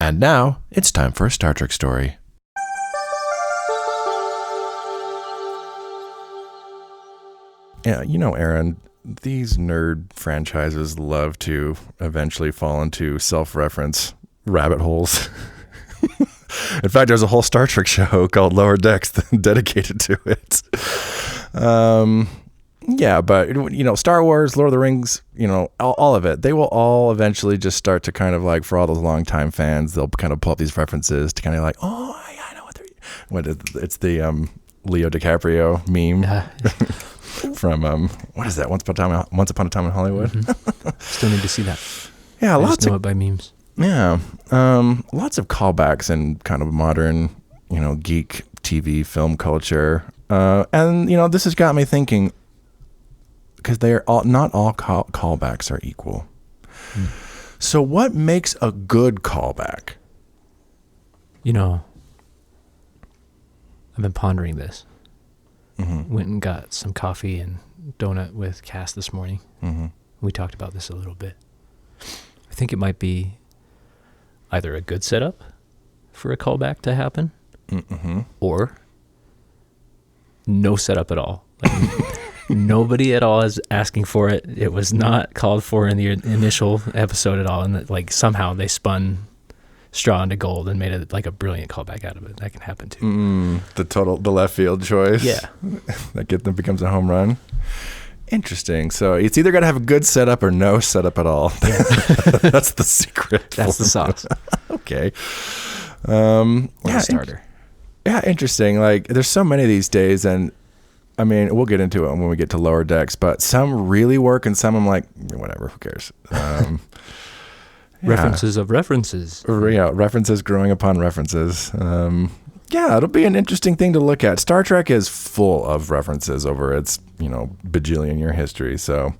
And now, it's time for a Star Trek story. Yeah, you know, Aaron, these nerd franchises love to eventually fall into self-reference rabbit holes. In fact, there's a whole Star Trek show called Lower Decks dedicated to it. Yeah, but, you know, Star Wars, Lord of the Rings, you know, all of it, they will all eventually just start to kind of like, for all those longtime fans, they'll kind of pull up these references to kind of like, oh, yeah, I know what it's the Leo DiCaprio meme from, what is that, Once Upon a Time in Hollywood? Mm-hmm. Still need to see that. Yeah, I just know it by memes. Yeah, lots of callbacks in kind of modern, you know, geek TV film culture. And, you know, this has got me thinking, because not all callbacks are equal. So what makes a good callback? You know, I've been pondering this. Mm-hmm. Went and got some coffee and donut with Cass this morning. Mm-hmm. We talked about this a little bit. I think it might be either a good setup for a callback to happen, or no setup at all. Like, nobody at all is asking for it. It was not called for in the initial episode at all, and like somehow they spun straw into gold and made it like a brilliant callback out of it. That can happen too. The left field choice. Yeah, that becomes a home run. Interesting. So it's either got to have a good setup or no setup at all. Yeah. That's the secret. That's the sauce. Okay. Starter. Yeah, interesting. Like, there's so many these days, and I mean, we'll get into it when we get to Lower Decks, but some really work, and some I'm like, whatever, who cares? References of references. Yeah, references growing upon references. Yeah, it'll be an interesting thing to look at. Star Trek is full of references over its, you know, bajillion-year history. So,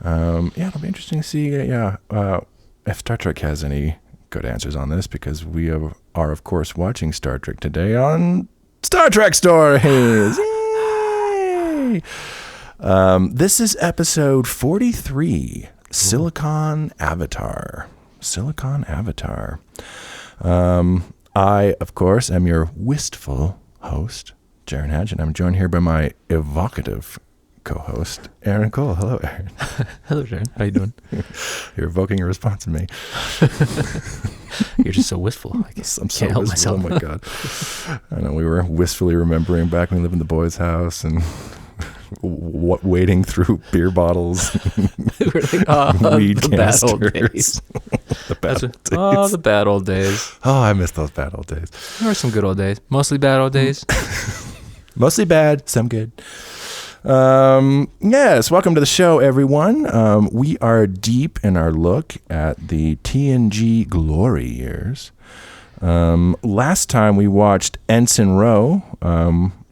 yeah, it'll be interesting to see, if Star Trek has any good answers on this, because we are, of course, watching Star Trek today on Star Trek Stories. Yay! This is episode 43, Silicone Avatar. Silicone Avatar. I, of course, am your wistful host, Jaron Hatch, and I'm joined here by my evocative co-host, Aaron Cole. Hello, Aaron. Hello, Jaron. How you doing? You're evoking a response in me. You're just so wistful. I guess I'm so help wistful. Myself. Oh, my God. I know, we were wistfully remembering back when we lived in the boys' house and wading through beer bottles, we're like, weed the canisters. Bad old days. The bad old days. Oh, the bad old days. Oh, I miss those bad old days. There were some good old days. Mostly bad old days. Mostly bad, some good. Yes, welcome to the show, everyone. We are deep in our look at the TNG Glory Years. Last time we watched Ensign Row,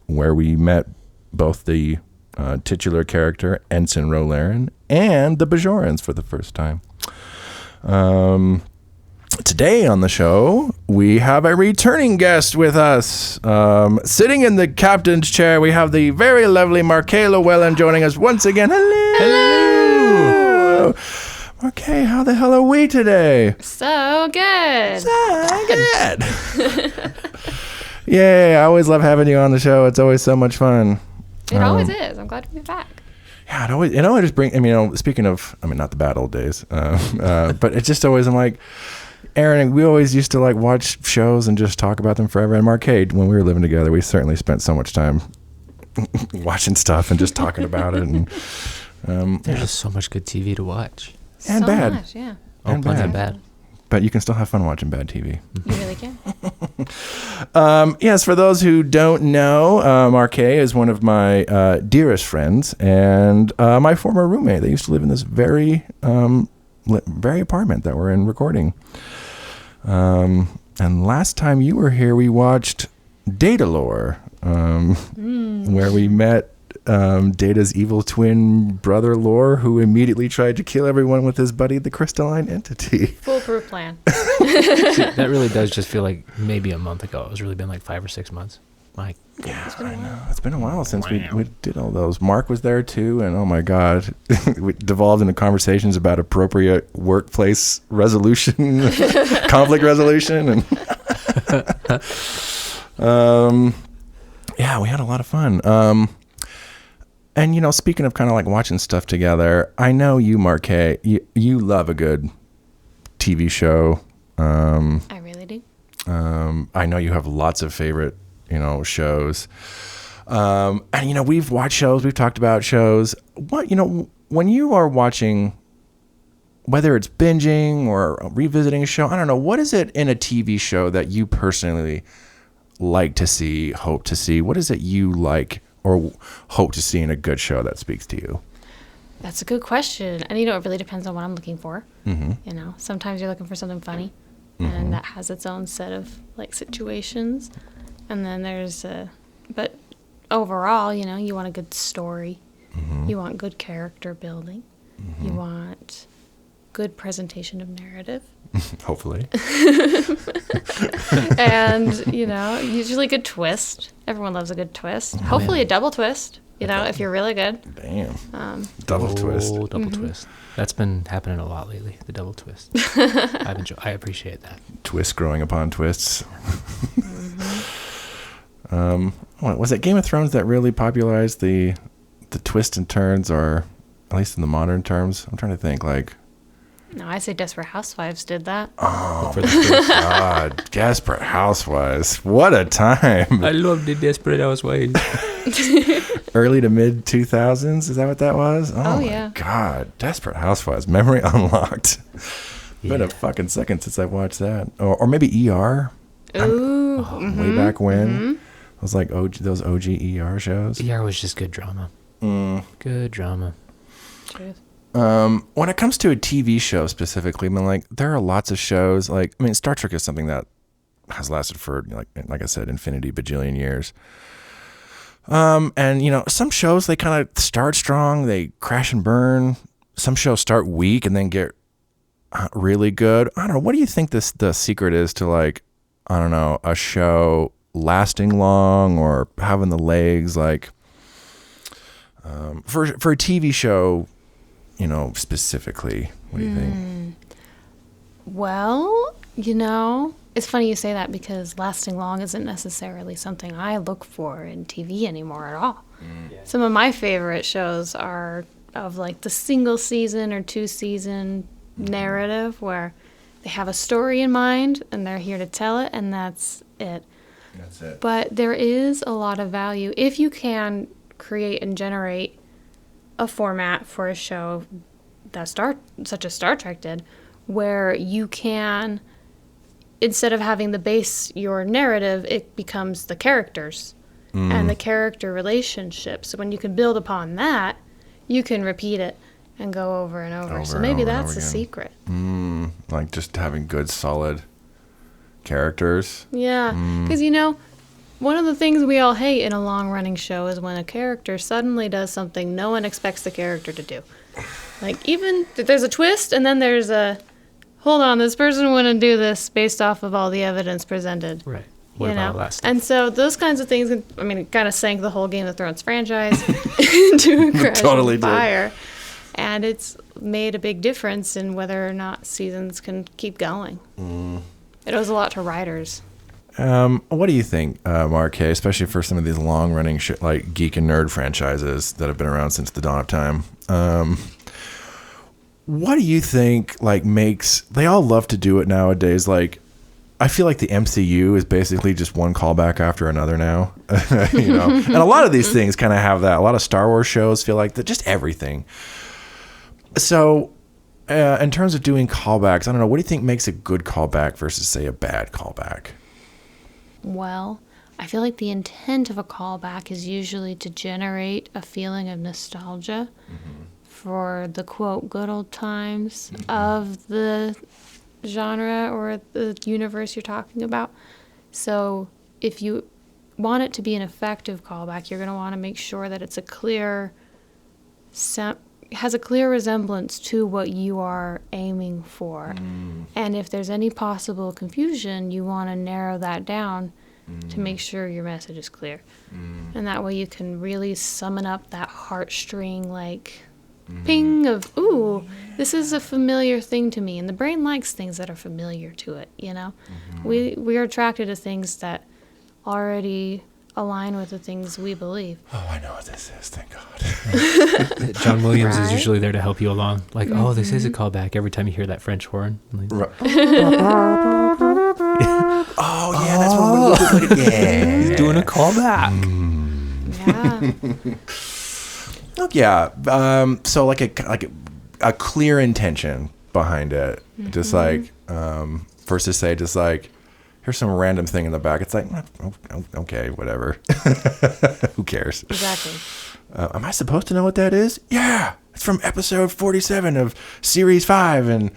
where we met both the titular character, Ensign Llewellyn, and the Bajorans for the first time. Today on the show, we have a returning guest with us. Sitting in the captain's chair, we have the very lovely Markay Llewellyn joining us once again. Hello! Markay, how the hell are we today? So good. So good. Yay, I always love having you on the show. It's always so much fun. It always is. I'm glad to be back. Yeah, it always brings, speaking of, not the bad old days, but it's just always, I'm like, Aaron, we always used to like watch shows and just talk about them forever. And Markay, when we were living together, we certainly spent so much time watching stuff and just talking about it. And there's just so much good TV to watch. And so bad. Much, yeah. Oh, plenty bad. But you can still have fun watching bad TV. You really can. Yes, for those who don't know, Markay is one of my dearest friends and my former roommate. They used to live in this very apartment that we're in recording. And last time you were here, we watched Datalore, where we met Data's evil twin brother Lore, who immediately tried to kill everyone with his buddy, the crystalline entity. Foolproof plan. See, that really does just feel like maybe a month ago. It's really been like 5 or 6 months. My Yeah, It's been a I while. know. It's been a while since we did all those. Mark was there too, and oh my God, we devolved into conversations about appropriate workplace resolution, conflict resolution, and yeah, we had a lot of fun. And speaking of kind of like watching stuff together, I know you, Markay, you love a good TV show. I really do. I know you have lots of favorite, shows. And we've watched shows, we've talked about shows. What, when you are watching, whether it's binging or revisiting a show, I don't know, what is it in a TV show that you personally like to see, hope to see? What is it you like or hope to see in a good show that speaks to you? That's a good question. And it really depends on what I'm looking for. Mm-hmm. Sometimes you're looking for something funny, and that has its own set of like situations. And then but overall, you want a good story. Mm-hmm. You want good character building. Mm-hmm. You want good presentation of narrative. Hopefully. And, usually good twist. Everyone loves a good twist. Hopefully a double twist, if you're really good. Damn. Double twist. Double twist. That's been happening a lot lately, the double twist. I appreciate that. Twists growing upon twists. Was it Game of Thrones that really popularized the twists and turns, or at least in the modern terms? I'm trying to think, like... No, I say Desperate Housewives did that. Oh, for the God. Desperate Housewives. What a time. I love the Desperate Housewives. Early to mid 2000s, is that what that was? Oh, my yeah. God. Desperate Housewives. Memory unlocked. Been a fucking second since I watched that. Or maybe ER. Ooh. Way back when. It was like those OG ER shows. ER was just good drama. Good drama. Truth. When it comes to a TV show specifically, there are lots of shows. Star Trek is something that has lasted for, like I said, infinity bajillion years. And some shows, they kind of start strong, they crash and burn. Some shows start weak and then get really good. I don't know. What do you think the secret is to, a show lasting long or having the legs? For a TV show, specifically, what do you think? Well, it's funny you say that, because lasting long isn't necessarily something I look for in TV anymore at all. Some of my favorite shows are of the single season or 2-season narrative where they have a story in mind and they're here to tell it, and that's it. That's it. But there is a lot of value if you can create and generate a format for a show such as Star Trek did, where you can, instead of having the base your narrative, it becomes the characters and the character relationships. So when you can build upon that, you can repeat it and go over and over. So maybe that's the secret. Just having good, solid characters. Yeah, because one of the things we all hate in a long-running show is when a character suddenly does something no one expects the character to do. Even if there's a twist and then there's hold on, this person wouldn't do this based off of all the evidence presented. Right. What about all that stuff? And so those kinds of things, it kind of sank the whole Game of Thrones franchise into a crash Totally and fire. And it's made a big difference in whether or not seasons can keep going. It owes a lot to writers. What do you think, Markay, especially for some of these long-running geek and nerd franchises that have been around since the dawn of time? What do you think makes... They all love to do it nowadays. I feel like the MCU is basically just one callback after another now. And a lot of these things kind of have that. A lot of Star Wars shows feel like that, just everything. So... in terms of doing callbacks, I don't know, what do you think makes a good callback versus, say, a bad callback? Well, I feel like the intent of a callback is usually to generate a feeling of nostalgia for the, quote, good old times of the genre or the universe you're talking about. So if you want it to be an effective callback, you're going to want to make sure that it's has a clear resemblance to what you are aiming for. And if there's any possible confusion, you want to narrow that down to make sure your message is clear. And that way you can really summon up that heartstring, like, ping of, ooh, this is a familiar thing to me. And the brain likes things that are familiar to it, you know? We are attracted to things that already align with the things we believe. Oh, I know what this is, thank God. John Williams Right? is usually there to help you along. Like, oh, this is a callback every time you hear that French horn. Like, Oh, yeah, that's what we're looking at. Yeah. he's doing a callback. Yeah. So like a clear intention behind it. Just like, versus say just like, here's some random thing in the back. It's like, okay, whatever. Who cares? Exactly. Am I supposed to know what that is? Yeah, it's from episode 47 of series 5. And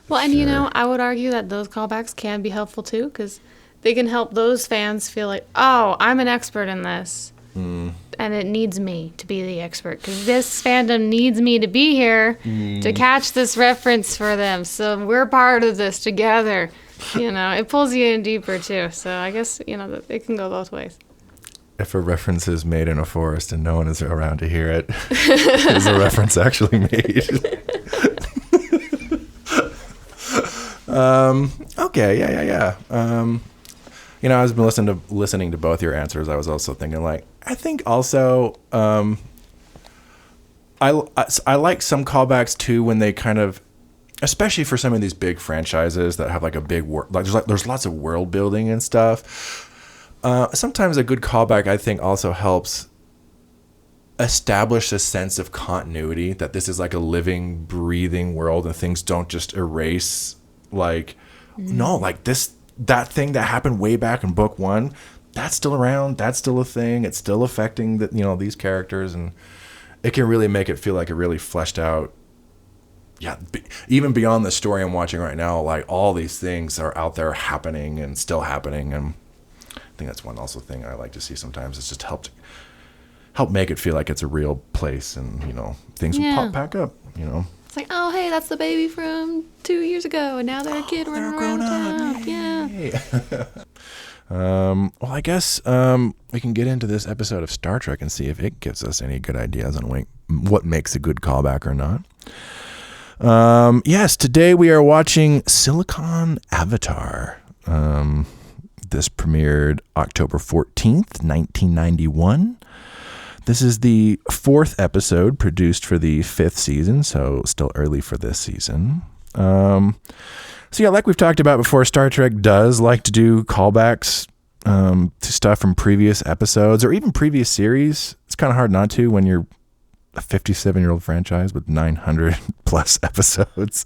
Well, and you know, I would argue that those callbacks can be helpful too, because they can help those fans feel like, oh, I'm an expert in this. And it needs me to be the expert, because this fandom needs me to be here to catch this reference for them. So we're part of this together. You know, it pulls you in deeper too. So I guess, you know, it can go both ways. if a reference is made in a forest and no one is around to hear it, is a reference actually made? Okay, yeah. You know, I was listening to both your answers. I was also thinking, like, I think also, I like some callbacks too when they kind of, especially for some of these big franchises that have like a big world, there's lots of world building and stuff. Sometimes a good callback, I think, also helps establish a sense of continuity, that this is like a living, breathing world and things don't just erase. Like, no, like that thing that happened way back in book 1, that's still around. That's still a thing. It's still affecting these characters, and it can really make it feel like a really fleshed out. Yeah, even beyond the story I'm watching right now, like all these things are out there happening and still happening, and I think that's one also thing I like to see sometimes. It's just help make it feel like it's a real place, and things will pop back up. It's like, oh, hey, that's the baby from 2 years ago, and now they're a kid running around town. Yeah. Well, I guess we can get into this episode of Star Trek and see if it gives us any good ideas on what makes a good callback or not. Yes, today we are watching Silicone Avatar. This premiered October 14th, 1991. This is the 4th episode produced for the 5th season, so still early for this season. So yeah, like we've talked about before, Star Trek does like to do callbacks to stuff from previous episodes or even previous series. It's kind of hard not to when you're a 57-year-old franchise with 900 plus episodes.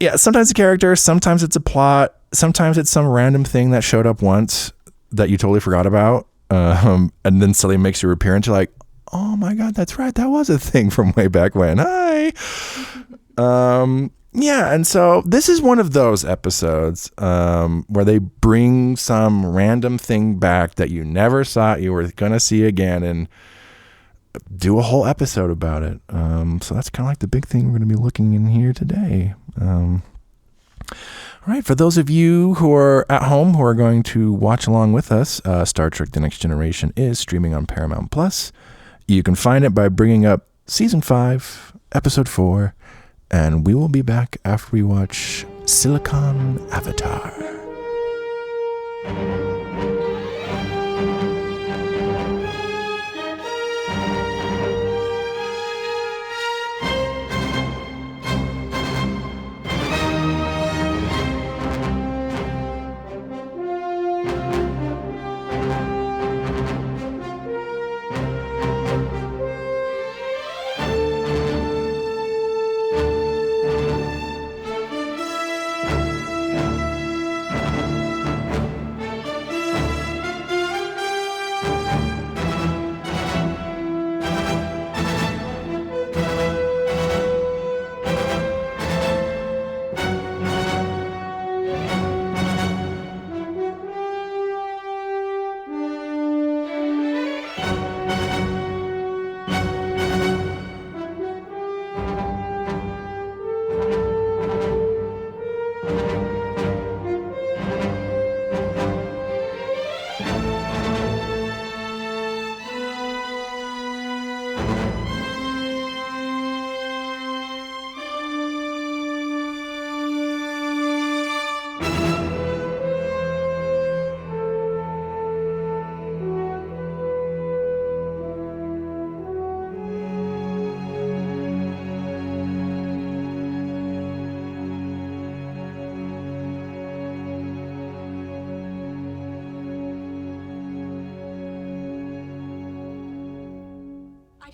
Yeah, sometimes a character, sometimes it's a plot, sometimes it's some random thing that showed up once that you totally forgot about. And then suddenly makes your appearance. You're like, oh my God, that's right. That was a thing from way back when. Hi. Yeah. And so this is one of those episodes where they bring some random thing back that you never thought you were going to see again and do a whole episode about it. So that's kind of like the big thing we're going to be looking in here today. All right, for those of you who are at home who are going to watch along with us, Star Trek The Next Generation is streaming on Paramount Plus. You can find it by bringing up Season 5, Episode 4, and we will be back after we watch Silicone Avatar.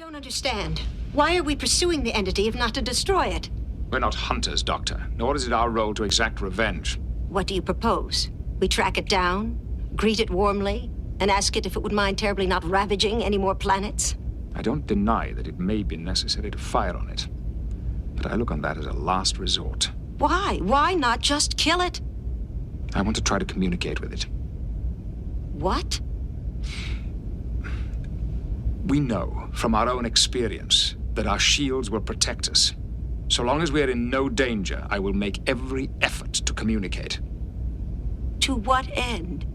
don't understand. Why are we pursuing the entity if not to destroy it? We're not hunters, Doctor, nor is it our role to exact revenge. What do you propose? We track it down, greet it warmly, and ask it if it would mind terribly not ravaging any more planets? I don't deny that it may be necessary to fire on it, but I look on that as a last resort. Why? Why not just kill it? I want to try to communicate with it. What? We know from our own experience that our shields will protect us. So long as we are in no danger, I will make every effort to communicate. To what end?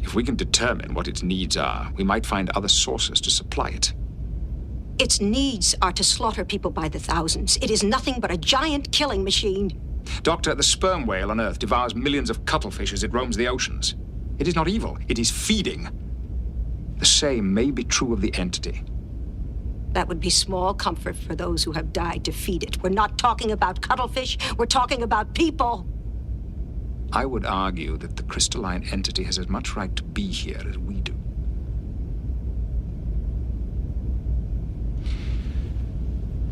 If we can determine what its needs are, we might find other sources to supply it. Its needs are to slaughter people by the thousands. It is nothing but a giant killing machine. Doctor, the sperm whale on Earth devours millions of cuttlefish as it roams the oceans. It is not evil, it is feeding. The same may be true of the entity. That would be small comfort for those who have died to feed it. We're not talking about cuttlefish, we're talking about people. I would argue that the crystalline entity has as much right to be here as we do.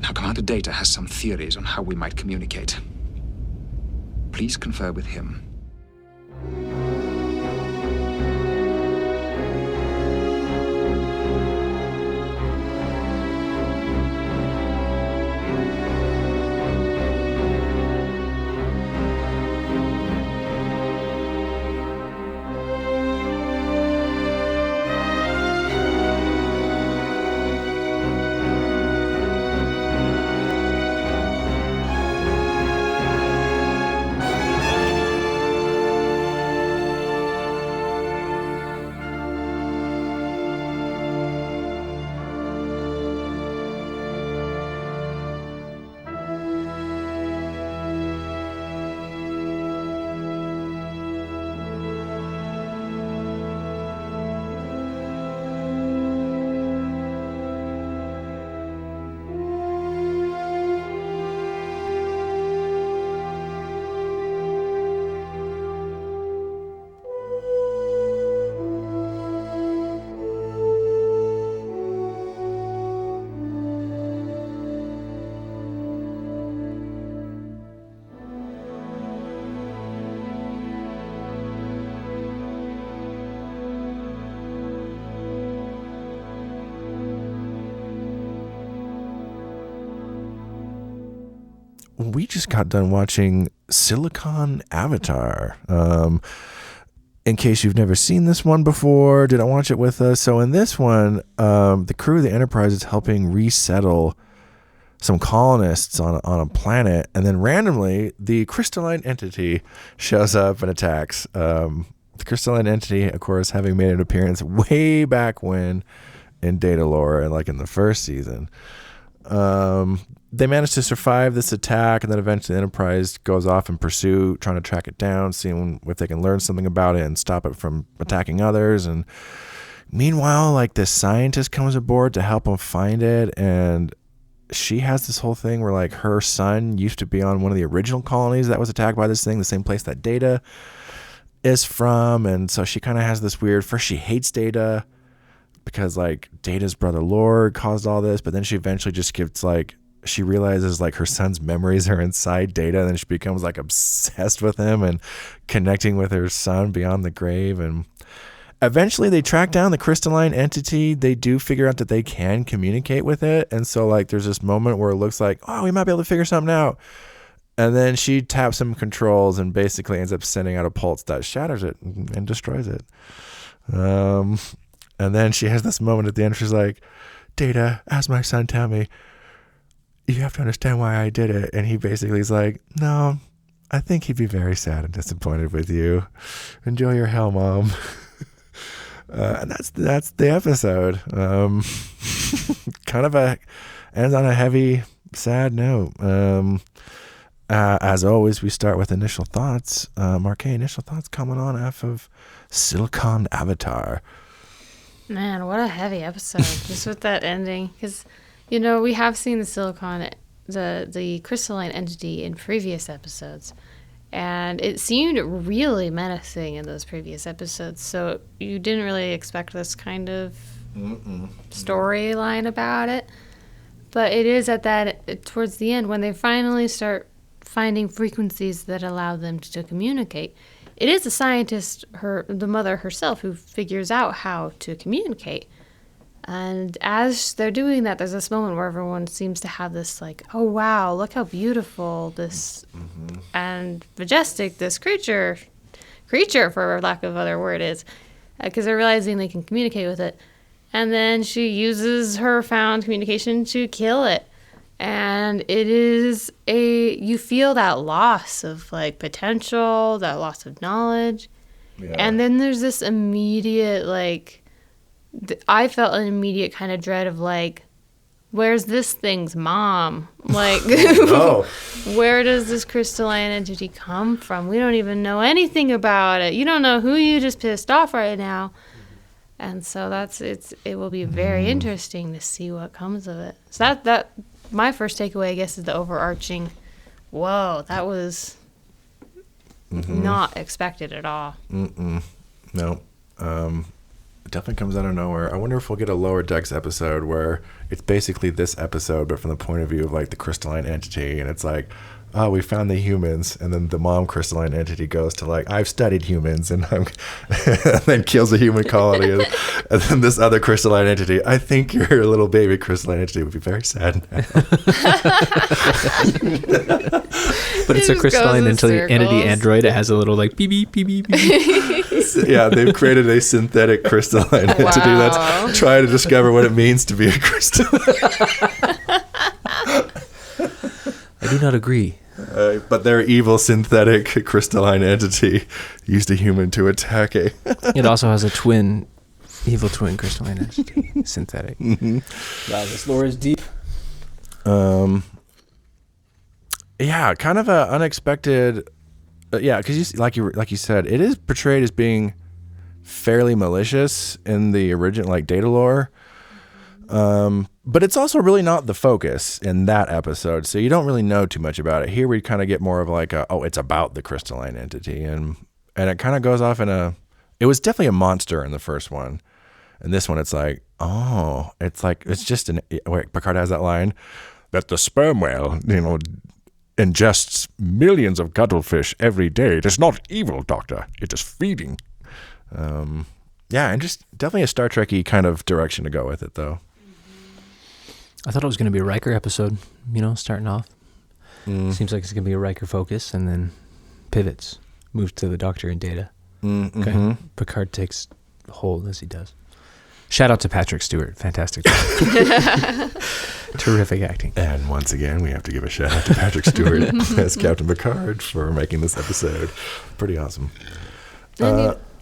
Now, Commander Data has some theories on how we might communicate. Please confer with him. We just got done watching Silicone Avatar. In case you've never seen this one before, didn't watch it with us. So in this one, the crew of the Enterprise is helping resettle some colonists on a planet, and then randomly the crystalline entity shows up and attacks. The crystalline entity, of course, having made an appearance way back when in Data lore and like in the first season. They managed to survive this attack, and then eventually the Enterprise goes off in pursuit, trying to track it down, seeing if they can learn something about it and stop it from attacking others. And meanwhile, like, this scientist comes aboard to help them find it, and she has this whole thing where, like, her son used to be on one of the original colonies that was attacked by this thing, the same place that Data is from. And so she kind of has this weird, first she hates Data because, like, Data's brother Lord caused all this, but then she eventually just gets, like, she realizes, like, her son's memories are inside Data, and then she becomes, like, obsessed with him and connecting with her son beyond the grave. And eventually they track down the crystalline entity. They do figure out that they can communicate with it, and so, like, there's this moment where it looks like, oh, we might be able to figure something out, and then she taps some controls and basically ends up sending out a pulse that shatters it and destroys it. And then she has this moment at the end. She's like, Data, as my son tell me, you have to understand why I did it. And he basically is like, no, I think he'd be very sad and disappointed with you. Enjoy your hell, Mom. And that's the episode. Kind of ends on a heavy, sad note. As always, we start with initial thoughts. Markay, initial thoughts coming on off of Silicone Avatar. Man, what a heavy episode, just with that ending. Because, you know, we have seen the crystalline entity in previous episodes, and it seemed really menacing in those previous episodes. So you didn't really expect this kind of storyline about it. But it is at that, towards the end, when they finally start finding frequencies that allow them to communicate. It is the scientist, the mother herself, who figures out how to communicate. And as they're doing that, there's this moment where everyone seems to have this like, oh wow, look how beautiful this and majestic this creature, for lack of other word, is. Because they're realizing they can communicate with it. And then she uses her found communication to kill it. And it is you feel that loss of like potential, that loss of knowledge. Yeah. And then there's this immediate like, I felt an immediate kind of dread of like, where's this thing's mom? Like, where does this crystalline entity come from? We don't even know anything about it. You don't know who you just pissed off right now. And so it will be very interesting to see what comes of it. So that my first takeaway, I guess, is the overarching, whoa, that was not expected at all. No. It definitely comes out of nowhere. I wonder if we'll get a Lower Decks episode where it's basically this episode, but from the point of view of like the crystalline entity, and it's like, oh, we found the humans, and then the mom crystalline entity goes to like, I've studied humans, and and then kills a human colony, and then this other crystalline entity, I think your little baby crystalline entity would be very sad now. But it's a crystalline entity android. It has a little like beep beep beep beep beep. Yeah, they've created a synthetic crystalline entity that's trying to discover what it means to be a crystalline. I do not agree. But their evil synthetic crystalline entity used a human to attack a. It also has a evil twin crystalline entity, synthetic. Mm-hmm. Wow, this lore is deep. Yeah, kind of a unexpected. Yeah, because like you said, it is portrayed as being fairly malicious in the original like data lore. But it's also really not the focus in that episode, so you don't really know too much about it. Here we kind of get more of like it's about the crystalline entity, and it kind of goes off it was definitely a monster in the first one, and this one it's just Picard has that line that the sperm whale, ingests millions of cuttlefish every day. It is not evil, Doctor. It is feeding. Yeah, and just definitely a Star Trek-y kind of direction to go with it, though. I thought it was going to be a Riker episode, starting off. Seems like it's going to be a Riker focus, and then pivots, moves to the Doctor and Data. Okay. Picard takes hold as he does. Shout out to Patrick Stewart. Fantastic job. Terrific acting. And once again, we have to give a shout out to Patrick Stewart as Captain Picard for making this episode pretty awesome. And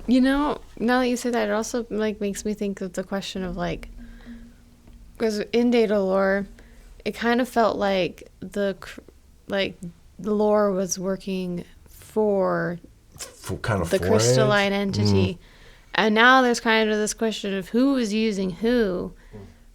now that you say that, it also makes me think of the question of because in data lore, it kind of felt like the lore was working for kind of the crystalline entity, and now there's kind of this question of who was using who.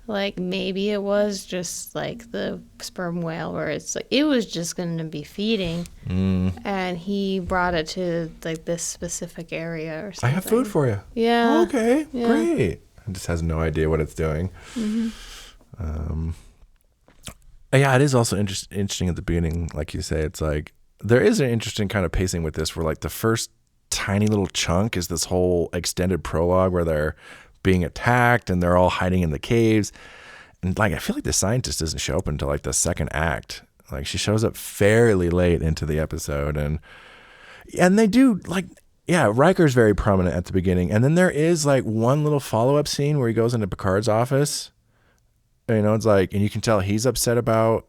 Like maybe it was just like the sperm whale, where it's like it was just going to be feeding, and he brought it to like this specific area or something. I have food for you. Yeah. Okay. Yeah. Great. It just has no idea what it's doing. Yeah, it is also interesting at the beginning, like you say. It's like there is an interesting kind of pacing with this, where like the first tiny little chunk is this whole extended prologue where they're being attacked and they're all hiding in the caves, and like I feel like the scientist doesn't show up until like the second act. Like she shows up fairly late into the episode, and they do Riker's very prominent at the beginning, and then there is like one little follow-up scene where he goes into Picard's office. It's like, and you can tell he's upset about,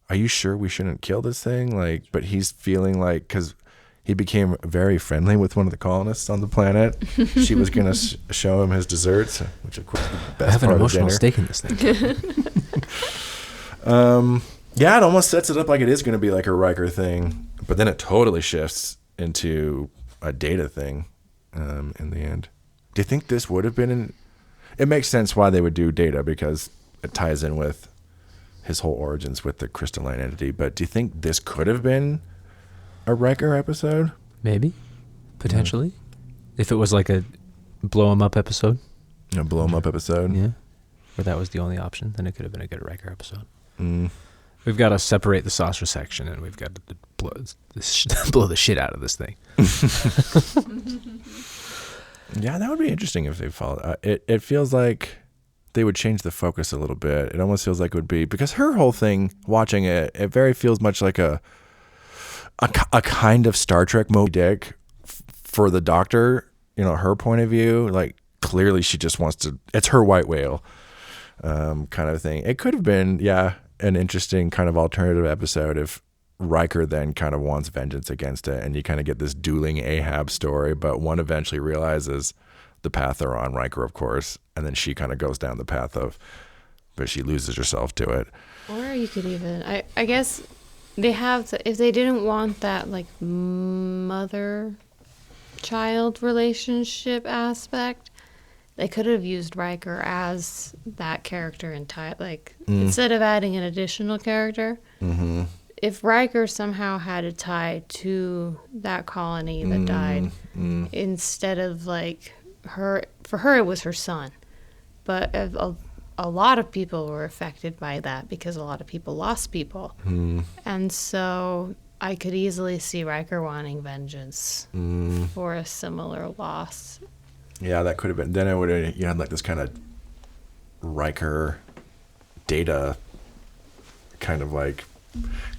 are you sure we shouldn't kill this thing? Like, but he's feeling like, because he became very friendly with one of the colonists on the planet. She was going to show him his desserts, which of course is the best part of dinner. I have an emotional stake in this thing. Yeah, it almost sets it up like it is going to be like a Riker thing, but then it totally shifts into a Data thing in the end. Do you think this would have been it makes sense why they would do Data, because it ties in with his whole origins with the crystalline entity, but do you think this could have been a Riker episode? Maybe. Potentially. Yeah. If it was like a blow him up episode. A blow him up episode? Yeah. where that was the only option, then it could have been a good Riker episode. Mm. We've got to separate the saucer section, and we've got to blow the shit out of this thing. Yeah, that would be interesting if they followed. It feels like they would change the focus a little bit. It almost feels like it would be, because her whole thing, watching it very feels much like a kind of Star Trek Moby Dick for the Doctor. You know, her point of view, like clearly she just wants to. It's her white whale, kind of thing. It could have been, an interesting kind of alternative episode if Riker then kind of wants vengeance against it, and you kind of get this dueling Ahab story, but one eventually realizes the path they're on, Riker, of course, and then she kind of goes down the path of, but she loses herself to it. Or you could even, I guess they have to, if they didn't want that like mother-child relationship aspect, they could have used Riker as that character instead of adding an additional character. Mm-hmm. If Riker somehow had a tie to that colony that died, instead of like her, for her it was her son, but a lot of people were affected by that because a lot of people lost people, and so I could easily see Riker wanting vengeance for a similar loss. Yeah, that could have been. Then it would have, you had like this kind of Riker Data kind of like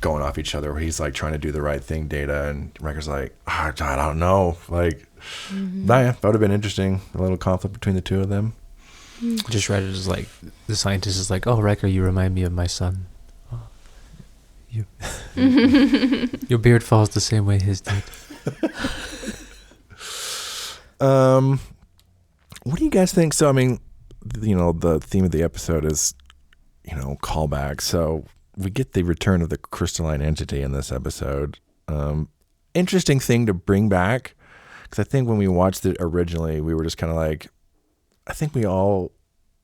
going off each other, where he's like trying to do the right thing, Data, and Riker's like, I don't know. Like, that would have been interesting. A little conflict between the two of them. Just read it as like, the scientist is like, oh, Riker, you remind me of my son. Oh, your beard falls the same way his did. What do you guys think? So, I mean, you know, the theme of the episode is, you know, callback. So we get the return of the crystalline entity in this episode. Interesting thing to bring back, because I think when we watched it originally, we were just kind of like, I think we all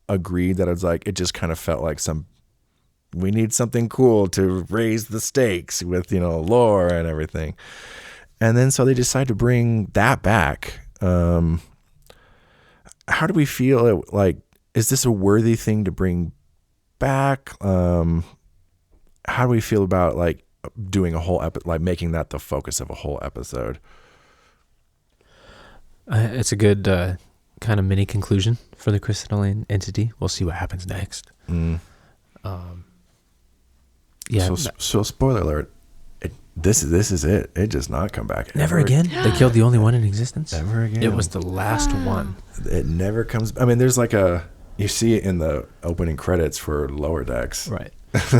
agreed that it just kind of felt like we need something cool to raise the stakes with, you know, lore and everything. And then so they decide to bring that back. How do we feel? Like, is this a worthy thing to bring back? How do we feel about like doing a whole like making that the focus of a whole episode? It's a good kind of mini conclusion for the crystalline entity. We'll see what happens next. Yeah. So spoiler alert. This is it. It does not come back. Never again? They killed the only one in existence? Never again. It was the last one. It never comes. I mean, there's like you see it in the opening credits for Lower Decks. Right.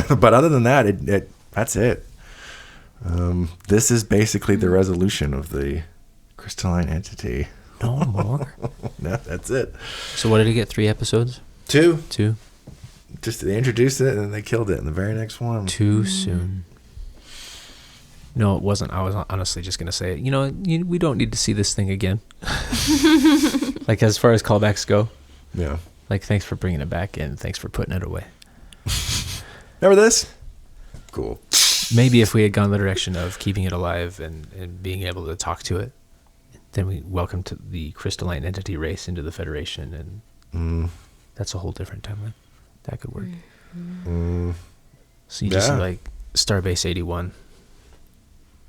But other than that, that's it. This is basically the resolution of the crystalline entity. No more? No, that's it. So what did it get, 3 episodes? 2. Just they introduced it and then they killed it in the very next one. Too soon. No, it wasn't. I was honestly just going to say, we don't need to see this thing again. Like, as far as callbacks go. Yeah. Like, thanks for bringing it back and thanks for putting it away. Remember this? Cool. Maybe if we had gone the direction of keeping it alive and being able to talk to it, then we welcome to the crystalline entity race into the Federation, and that's a whole different timeline. That could work. So you just see, like, Starbase 81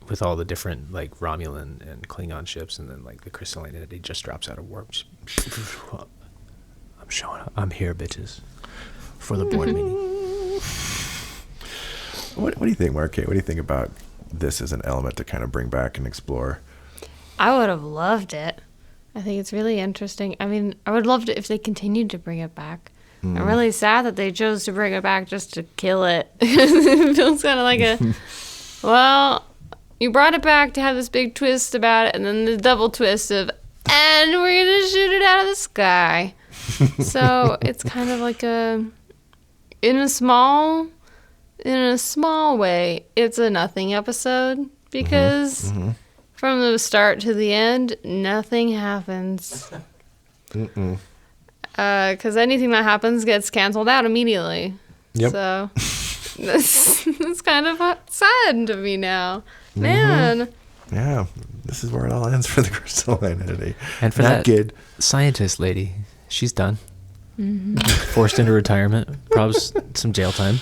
with all the different, like, Romulan and Klingon ships, and then, like, the crystalline entity just drops out of warp. I'm showing up. I'm here, bitches, for the board meeting. What do you think, Markay? What do you think about this as an element to kind of bring back and explore? I would have loved it. I think it's really interesting. I mean, I would love it if they continued to bring it back. I'm really sad that they chose to bring it back just to kill it. It feels kind of like well, you brought it back to have this big twist about it, and then the double twist of, and we're going to shoot it out of the sky. So it's kind of like in a small way, it's a nothing episode, because from the start to the end, nothing happens. Because anything that happens gets canceled out immediately. Yep. So it's kind of sad to me now. Man. Yeah, this is where it all ends for the crystalline entity. And for that scientist lady, she's done. Forced into retirement. Probably some jail time.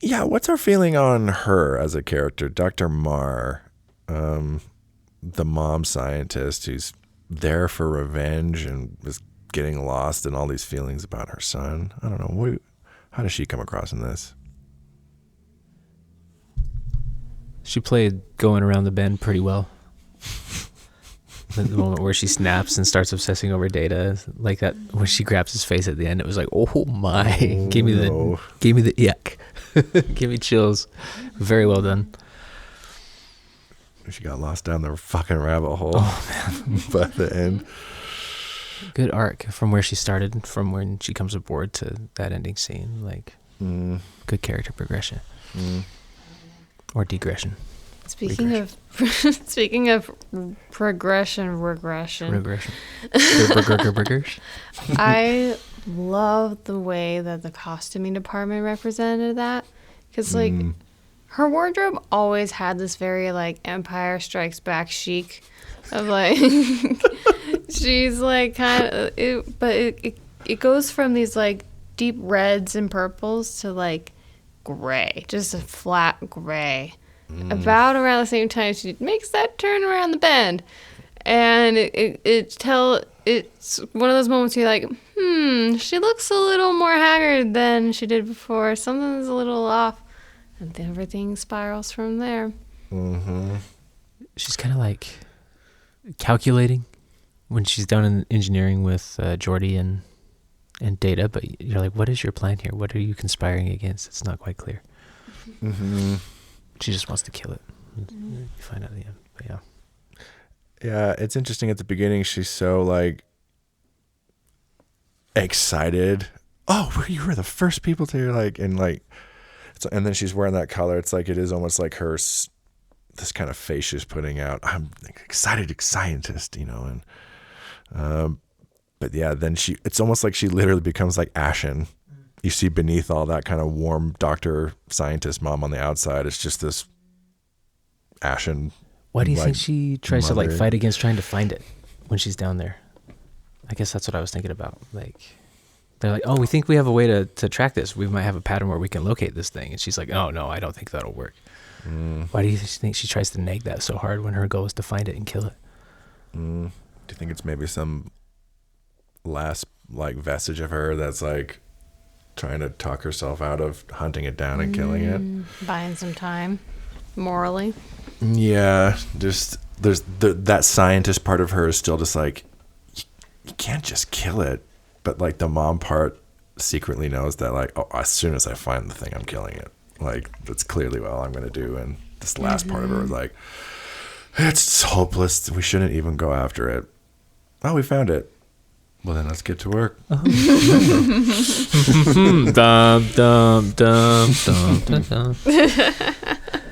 Yeah, what's our feeling on her as a character? Dr. Marr, the mom scientist who's there for revenge and is getting lost in all these feelings about her son. I don't know. How does she come across in this? She played going around the bend pretty well. The moment where she snaps and starts obsessing over Data, like that when she grabs his face at the end, it was like, oh my, gave me the yuck, give me chills. Very well done. She got lost down the fucking rabbit hole. Oh man, by the end. Good arc from where she started, from when she comes aboard to that ending scene. Like, good character progression or regression. Speaking of regression. I love the way that the costuming department represented that, because like her wardrobe always had this very like Empire Strikes Back chic of like she's like kind of it, but it goes from these like deep reds and purples to like gray, just a flat gray. About around the same time she makes that turn around the bend, and it's one of those moments you're like, she looks a little more haggard than she did before. Something's a little off, and then everything spirals from there. She's kind of like calculating when she's down in engineering with Geordi and Data, but you're like, what is your plan here? What are you conspiring against? It's not quite clear. She just wants to kill it. You find out at the end, but yeah. Yeah, it's interesting at the beginning. She's so like excited. Oh, you were the first people to like, and like, and then she's wearing that color. It's like, it is almost like her, this kind of face she's putting out. I'm an excited scientist, you know, and, but yeah, then it's almost like she literally becomes like ashen. You see beneath all that kind of warm doctor scientist mom on the outside, it's just this ashen. Why do you think she tries to like fight against trying to find it when she's down there? I guess that's what I was thinking about. Like, they're like, oh, we think we have a way to track this. We might have a pattern where we can locate this thing. And she's like, oh no, I don't think that'll work. Why do you think she tries to nag that so hard when her goal is to find it and kill it? Do you think it's maybe some last like vestige of her that's like trying to talk herself out of hunting it down and killing it? Buying some time, morally. Yeah, just there's that scientist part of her is still just like, you can't just kill it. But like the mom part secretly knows that like, oh, as soon as I find the thing, I'm killing it. Like, that's clearly what I'm going to do. And this last part of her was like, it's hopeless. We shouldn't even go after it. Oh, we found it. Well, then let's get to work. Dum, dum, dum, dum, dum.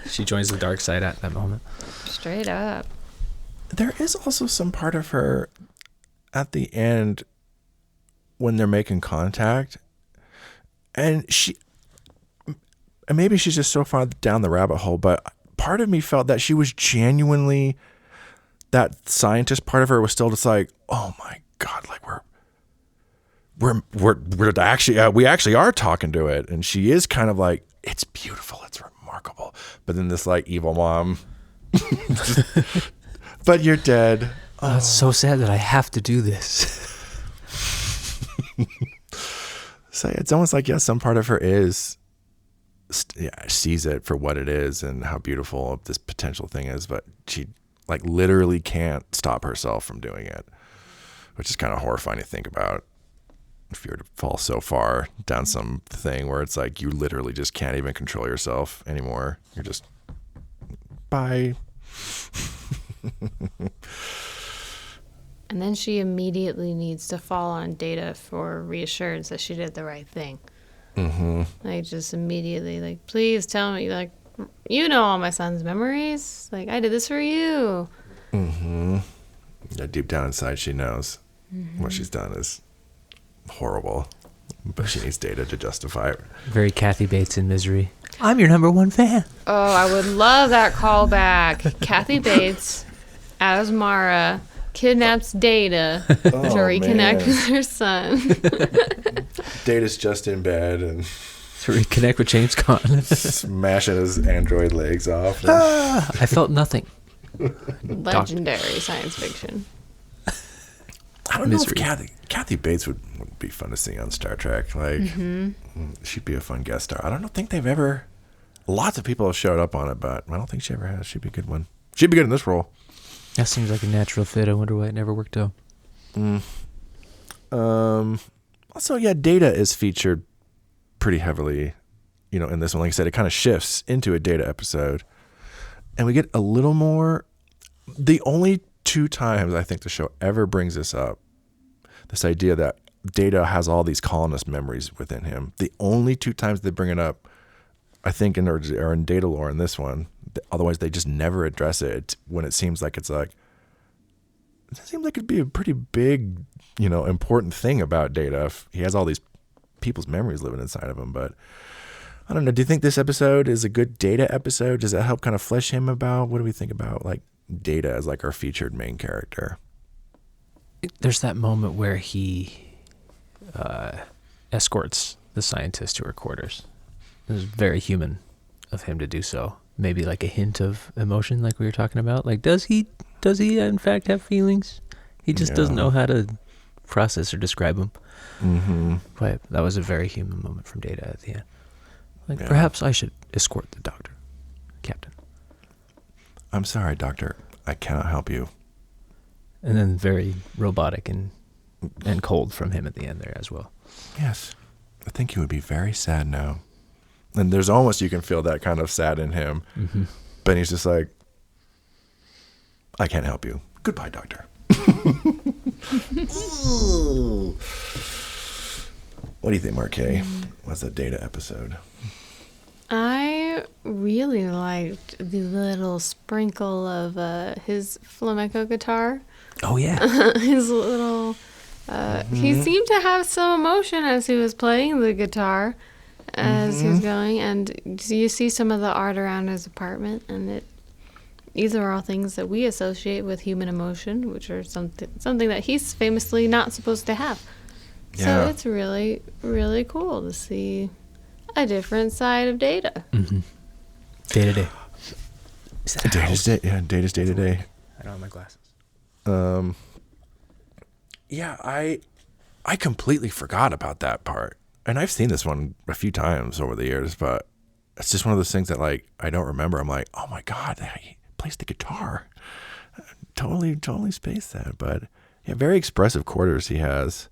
She joins the dark side at that moment. Straight up. There is also some part of her at the end when they're making contact, and maybe she's just so far down the rabbit hole, but part of me felt that she was genuinely, that scientist part of her was still just like, oh my God, like we're actually we actually are talking to it, and she is kind of like, it's beautiful, it's remarkable, but then this like evil mom, but you're dead. Oh, it's so sad that I have to do this. So it's almost like, yeah, some part of her is sees it for what it is and how beautiful this potential thing is, but she like literally can't stop herself from doing it, which is kind of horrifying to think about. If you were to fall so far down some thing where it's like you literally just can't even control yourself anymore, you're just bye. And then she immediately needs to fall on Data for reassurance that she did the right thing. Like, just immediately, like, please tell me, like, you know all my son's memories. Like, I did this for you. Yeah, deep down inside, she knows what she's done is horrible, but she needs Data to justify it. Very Kathy Bates in Misery. I'm your number one fan. Oh, I would love that callback. Kathy Bates as Mara kidnaps Data to reconnect with her son. Data's just in bed and To reconnect with James Caan. smashing his android legs off. I felt nothing. Legendary science fiction. I don't know Misery. if Kathy Bates would be fun to see on Star Trek. Like, she'd be a fun guest star. I don't think they've ever. Lots of people have showed up on it, but I don't think she ever has. She'd be a good one. She'd be good in this role. That seems like a natural fit. I wonder why it never worked out. Also, yeah, Data is featured pretty heavily, in this one. Like I said, it kind of shifts into a Data episode, and we get a little more. The only 2 times I think the show ever brings this up, this idea that Data has all these colonist memories within him. The only 2 times they bring it up, I think, are in Data lore in this one. Otherwise, they just never address it when it seems like it seems like it'd be a pretty big, important thing about Data if he has all these people's memories living inside of him. But I don't know. Do you think this episode is a good Data episode? Does that help kind of flesh him about? What do we think about like Data as like our featured main character? There's that moment where he escorts the scientist to her quarters. It was very human of him to do so. Maybe like a hint of emotion, like we were talking about. Like, does he in fact have feelings? He just doesn't know how to process or describe them. Mm-hmm. But that was a very human moment from Data at the end. Like, perhaps I should escort the doctor, Captain. I'm sorry, Doctor. I cannot help you. And then very robotic and cold from him at the end there as well. Yes. I think he would be very sad now. And there's almost, you can feel that kind of sad in him. Mm-hmm. But he's just like, I can't help you. Goodbye, Doctor. What do you think, Markay? What's that Data episode? I really liked the little sprinkle of his flamenco guitar. Oh, yeah. His little... He seemed to have some emotion as he was playing the guitar, as he was going. And you see some of the art around his apartment, and these are all things that we associate with human emotion, which are something that he's famously not supposed to have. Yeah. So it's really, really cool to see a different side of Data. Mm-hmm. Day to day. Data's day to day. I don't have my glasses. Yeah, I completely forgot about that part. And I've seen this one a few times over the years, but it's just one of those things that like I don't remember. I'm like, oh my God, he plays the guitar. Totally spaced that. But yeah, very expressive quarters he has.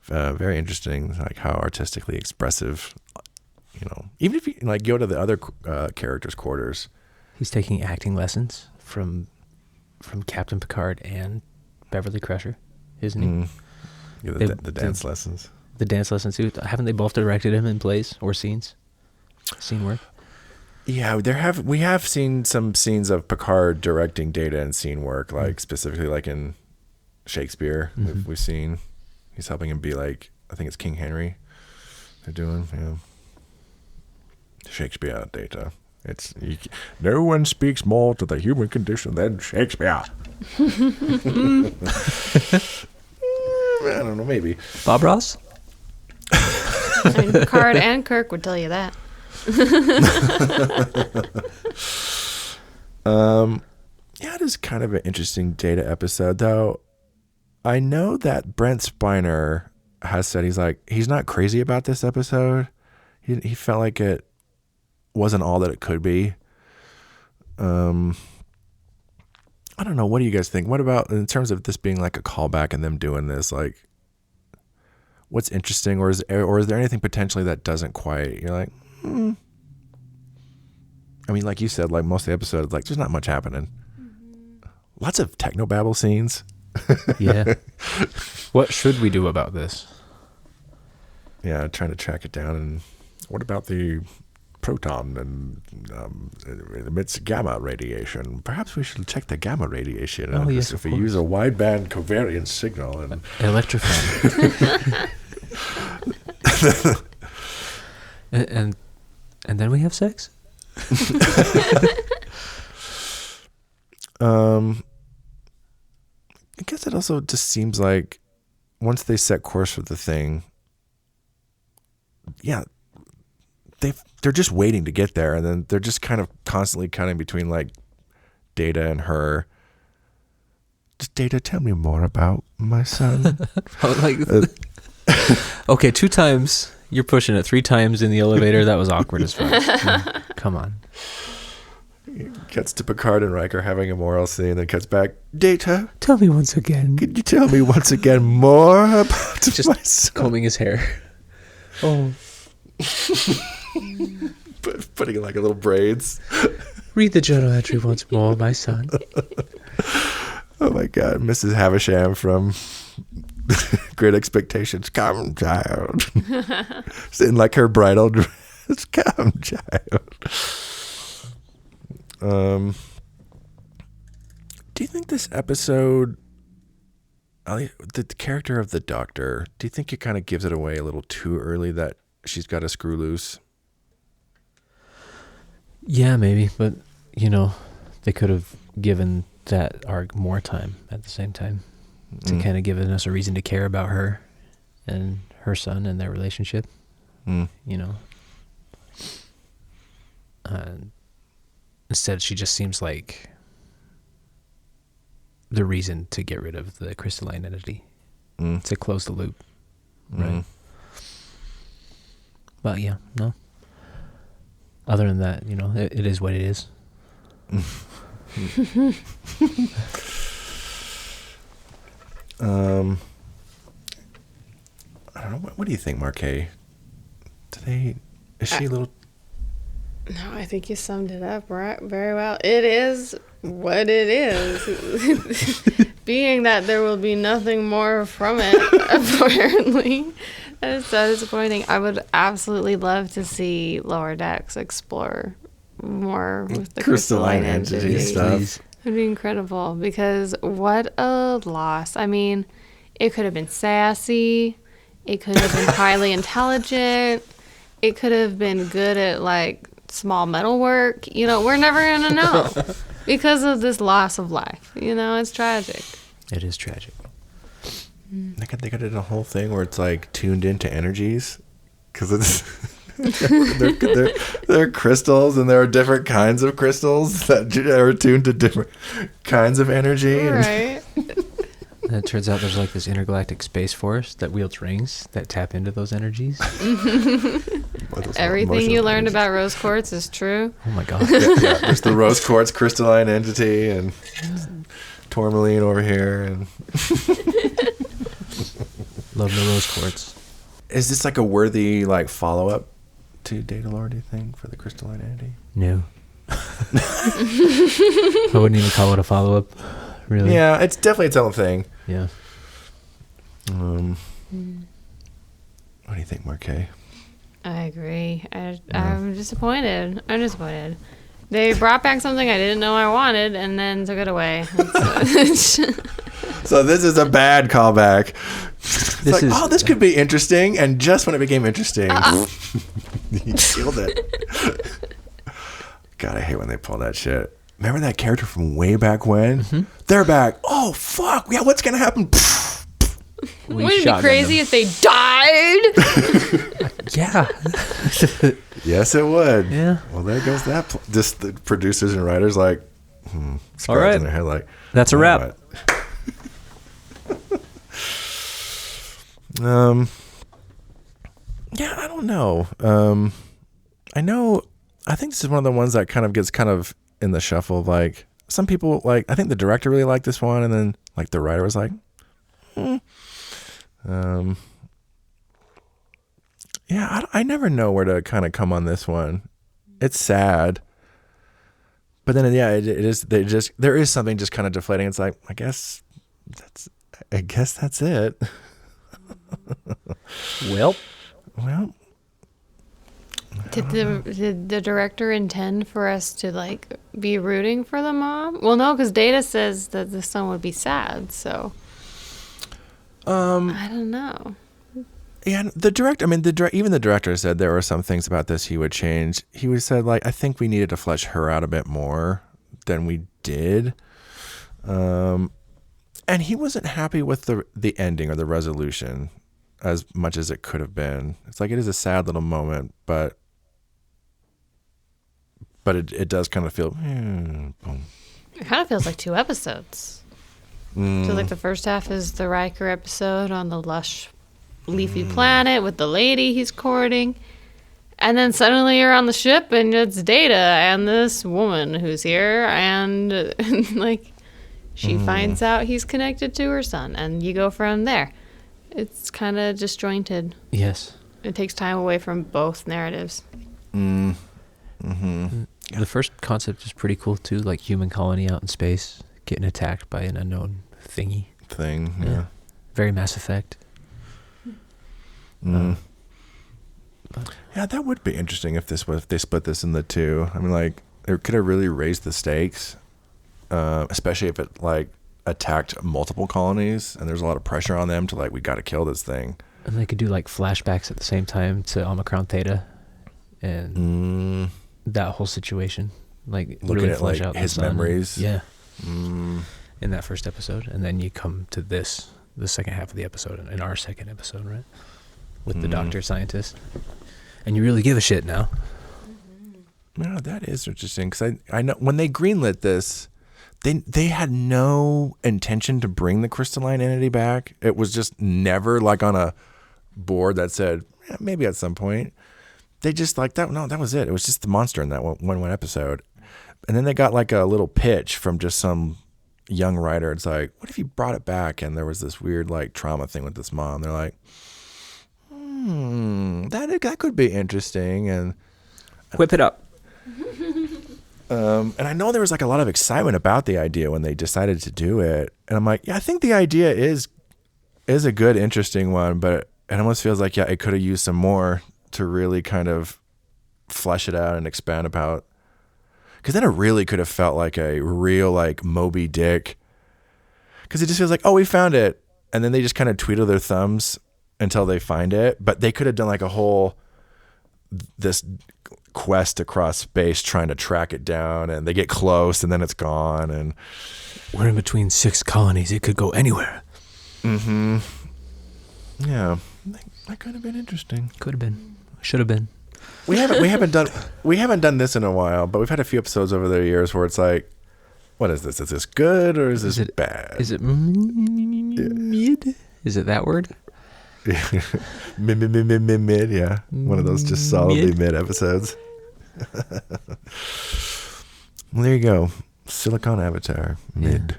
Very interesting, like how artistically expressive, even if you like go to the other characters' quarters. He's taking acting lessons from Captain Picard and Beverly Crusher, isn't he? Yeah, the dance lessons. The dance lessons too. Haven't they both directed him in plays or scenes? Scene work. Yeah, we have seen some scenes of Picard directing Data and scene work, like specifically like in Shakespeare. We've seen he's helping him be like, I think it's King Henry. They're doing Shakespeare Data. No one speaks more to the human condition than Shakespeare. I don't know, maybe Bob Ross. I mean, Picard and Kirk would tell you that. Yeah, it is kind of an interesting Data episode, though. I know that Brent Spiner has said he's not crazy about this episode. He felt like it wasn't all that it could be. I don't know. What do you guys think? What about in terms of this being like a callback and them doing this? Like, what's interesting, or is there anything potentially that doesn't quite? You're like, I mean, like you said, like most of the episodes, like there's not much happening. Lots of technobabble scenes. Yeah. What should we do about this? Yeah, trying to track it down. And what about the proton and it emits gamma radiation? Perhaps we should check the gamma radiation. Oh, yes, if we use a wideband covariance signal and electrify. and then we have sex. guess it also just seems like once they set course for the thing, yeah, they're just waiting to get there, and then they're just kind of constantly cutting between like Data and her. Just Data, tell me more about my son. Okay, 2 times. You're pushing it 3 times in the elevator. That was awkward as fuck. Come on. Cuts to Picard and Riker having a moral scene, then cuts back. Data, Tell me once again. could you tell me once again more about Just my son? combing his hair. Oh. Putting like a little braids. Read the journal entry once more, my son. Oh my God, Mrs. Havisham from Great Expectations. Come, child. Sitting like her bridal dress. Come, child. Do you think this episode, the character of the Doctor, do you think it kind of gives it away a little too early that she's got to screw loose? Yeah, maybe, but they could have given that arc more time at the same time to kind of given us a reason to care about her and her son and their relationship. Instead, she just seems like the reason to get rid of the crystalline entity, to close the loop, right? But yeah, no. Other than that, it is what it is. I don't know. What do you think, Markay? Is she a little... No, I think you summed it up very well. It is what it is. Being that there will be nothing more from it, apparently. That is so disappointing. I would absolutely love to see Lower Decks explore more with the crystalline entity stuff. It'd be incredible, because what a loss. I mean, it could have been sassy. It could have been highly intelligent. It could have been good at, like, small metal work. We're never going to know because of this loss of life. It's tragic. It is tragic. They could have done a whole thing where it's like tuned into energies, because it's they're crystals, and there are different kinds of crystals that are attuned to different kinds of energy. Right. And it turns out there's like this intergalactic space force that wields rings that tap into those energies. Everything you learned about rose quartz is true. Oh my God. Yeah, there's the rose quartz crystalline entity and tourmaline over here, and Love the rose quartz. is this like a worthy like follow up to Data Lore, do you think, for the crystalline entity? No. I wouldn't even call it a follow up, really. Yeah, it's definitely its own thing. Yeah. What do you think, Markay? I agree. I'm disappointed. They brought back something I didn't know I wanted and then took it away. So this is a bad callback. This could be interesting, and just when it became interesting, you killed it. God, I hate when they pull that shit. Remember that character from way back when? Mm-hmm. They're back. Oh, fuck. Yeah, what's going to happen? Wouldn't it be crazy if they died? Yeah. Yes, it would. Yeah. Well, there goes that. Just the producers and writers like, all right. in their head like, that's a wrap. Right. Yeah, I don't know. I think this is one of the ones that kind of gets kind of in the shuffle of like, some people like, I think the director really liked this one, and then like the writer was like, yeah, I never know where to kind of come on this one. It's sad, but then yeah, it is. There is something just kind of deflating. It's like, I guess that's it. Well. Did the director intend for us to like be rooting for the mom? Well, no, because Data says that the son would be sad. So, I don't know. Yeah, the director. I mean, even the director said there were some things about this he would change. He would said like, I think we needed to flesh her out a bit more than we did. And And he wasn't happy with the ending or the resolution as much as it could have been. It's like it is a sad little moment, but it does kind of feel boom. It kind of feels like 2 episodes. So like the first half is the Riker episode on the lush, leafy planet with the lady he's courting. And then suddenly you're on the ship and it's Data and this woman who's here. And like she finds out he's connected to her son. And you go from there. It's kind of disjointed. Yes. It takes time away from both narratives. The first concept is pretty cool too, like human colony out in space getting attacked by an unknown thing. Yeah. Very Mass Effect. Yeah, that would be interesting if they split this into 2. I mean, like, it could have really raised the stakes, especially if it like attacked multiple colonies and there's a lot of pressure on them to like, we got to kill this thing. And they could do like flashbacks at the same time to Omicron Theta and that whole situation, like looking really at flesh like out his the sun. memories. In that first episode, and then you come to the second half of the episode, in our second episode, right, with the doctor scientist, and you really give a shit now. No, that is interesting because I know when they greenlit this, they had no intention to bring the crystalline entity back. It was just never like on a board that said maybe at some point. They just like that. No, that was it. It was just the monster in that one episode, and then they got like a little pitch from just some young writer. It's like, what if you brought it back and there was this weird like trauma thing with this mom? They're like, that could be interesting, and Whip it up. and I know there was like a lot of excitement about the idea when they decided to do it, and I'm like, yeah, I think the idea is a good, interesting one, but it almost feels like it could have used some more to really kind of flesh it out and expand about. Because then it really could have felt like a real like Moby Dick. Because it just feels like, oh, we found it. And then they just kind of twiddle their thumbs until they find it. But they could have done like a whole, this quest across space trying to track it down. And they get close and then it's gone. And we're in between 6 colonies. It could go anywhere. Yeah. That could have been interesting. Could have been. Should have been. We haven't done this in a while, but we've had a few episodes over the years where it's like, what is this? Is this good or is this bad? Is it mid? Is it that word? Mid, yeah. One of those just solidly mid episodes. Well, there you go. Silicone Avatar, mid.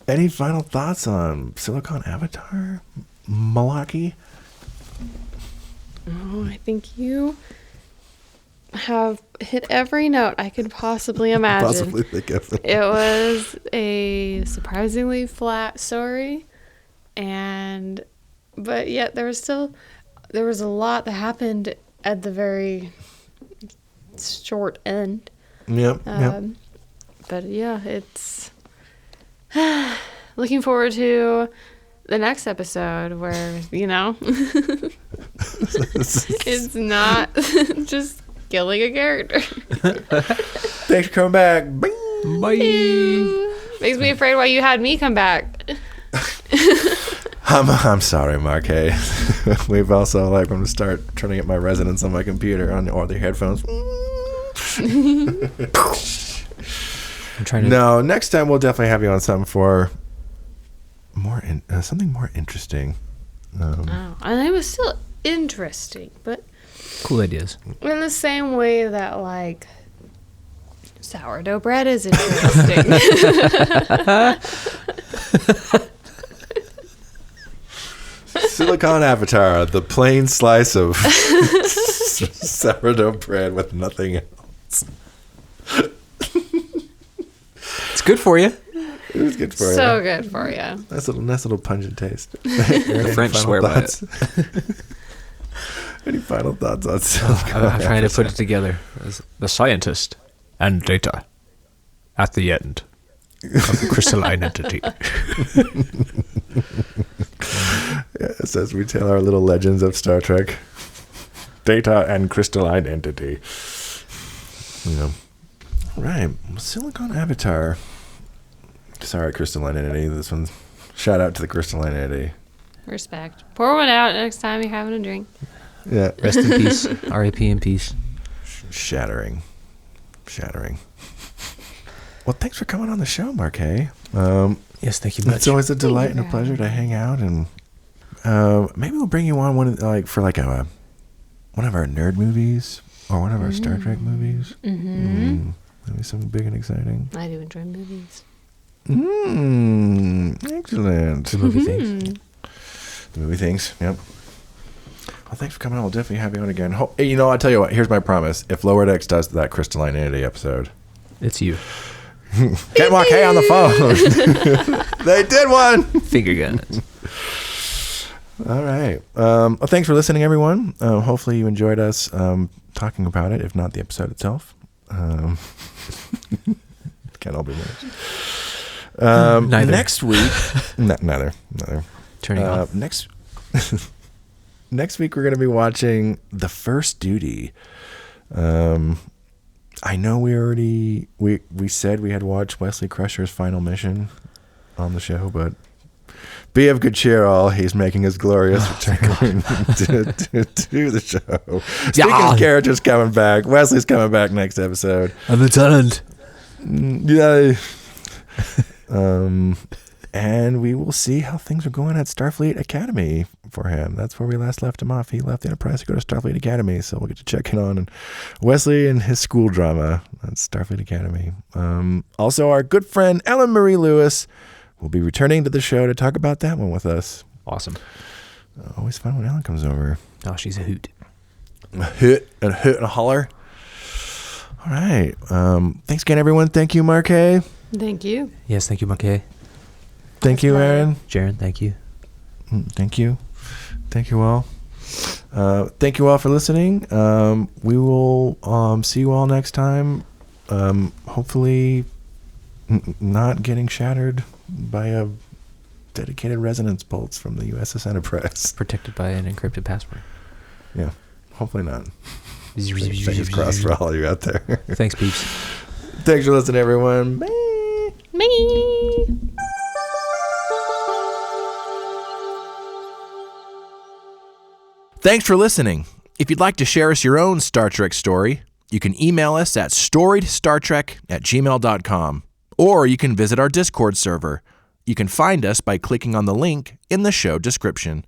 Any final thoughts on Silicone Avatar, Malaki? Oh, I think you have hit every note I could possibly imagine. Possibly think of it. It was a surprisingly flat story, but yet there was a lot that happened at the very short end. Yep. But yeah, it's looking forward to the next episode where, it's not just killing a character. Thanks for coming back. Bing. Bye. Makes me afraid why you had me come back. I'm sorry, Markay. We've also I'm going to start trying to get my resonance on my computer or the headphones. I'm trying to. No, next time we'll definitely have you on something for something more interesting. And it was still interesting, but Cool ideas. in the same way that like sourdough bread is interesting. Silicone Avatar, the plain slice of sourdough bread with nothing else. It's good for you. It was good for you. So good for you. Nice little pungent taste. The French swear by it. Any final thoughts on Silicone I'm trying to put it together. As the scientist and Data at the end of the crystalline entity. Yes, as we tell our little legends of Star Trek. Data and crystalline entity. Right. Silicone Avatar. Sorry, crystalline entity. This one's shout out to the crystalline entity. Respect. Pour one out next time you're having a drink. Yeah. Rest in peace. R.I.P. in peace. Shattering. Well, thanks for coming on the show, Markay. Yes, thank you much. It's always a delight and a pleasure to hang out, and maybe we'll bring you on one of one of our nerd movies or one of our Star Trek movies. Maybe something big and exciting. I do enjoy movies. Excellent. The movie things. The movie things. Yep. Well, thanks for coming on. We'll definitely have you on again. You know, I'll tell you what. Here's my promise. If Lower Decks does that crystalline entity episode, It's you. get Markay on the phone. They did one. Finger guns. All right. Well, thanks for listening, everyone. Hopefully you enjoyed us talking about it, if not the episode itself. Can't all be winners. Neither. Next week, neither. Turning off. Next week we're going to be watching The First Duty. I know we said we had watched Wesley Crusher's final mission on the show, but be of good cheer, all. He's making his glorious return to the show. Speaking of characters coming back, Wesley's coming back next episode. I'm the talent. Yay. And we will see how things are going at Starfleet Academy for him. That's where we last left him off. He left the Enterprise to go to Starfleet Academy, so we'll get to check in on Wesley and his school drama at Starfleet Academy. Also, our good friend Ellen Marie Lewis will be returning to the show to talk about that one with us. Awesome. Always fun when Ellen comes over. Oh, she's a hoot. A hoot and a holler. All right. Thanks again, everyone. Thank you, Markay. Thank you. Yes, thank you, Markay. Thank you, Aaron. Jaron, thank you. Thank you. Thank you all. Thank you all for listening. We will see you all next time. Hopefully not getting shattered by a dedicated resonance pulse from the USS Enterprise. Protected by an encrypted password. Yeah, hopefully not. Fingers crossed for all of you out there. Thanks, peeps. Thanks for listening, everyone. Bye. Me. Thanks for listening. If you'd like to share us your own Star Trek story, you can email us at storiedstartrek@gmail.com, or you can visit our Discord server. You can find us by clicking on the link in the show description.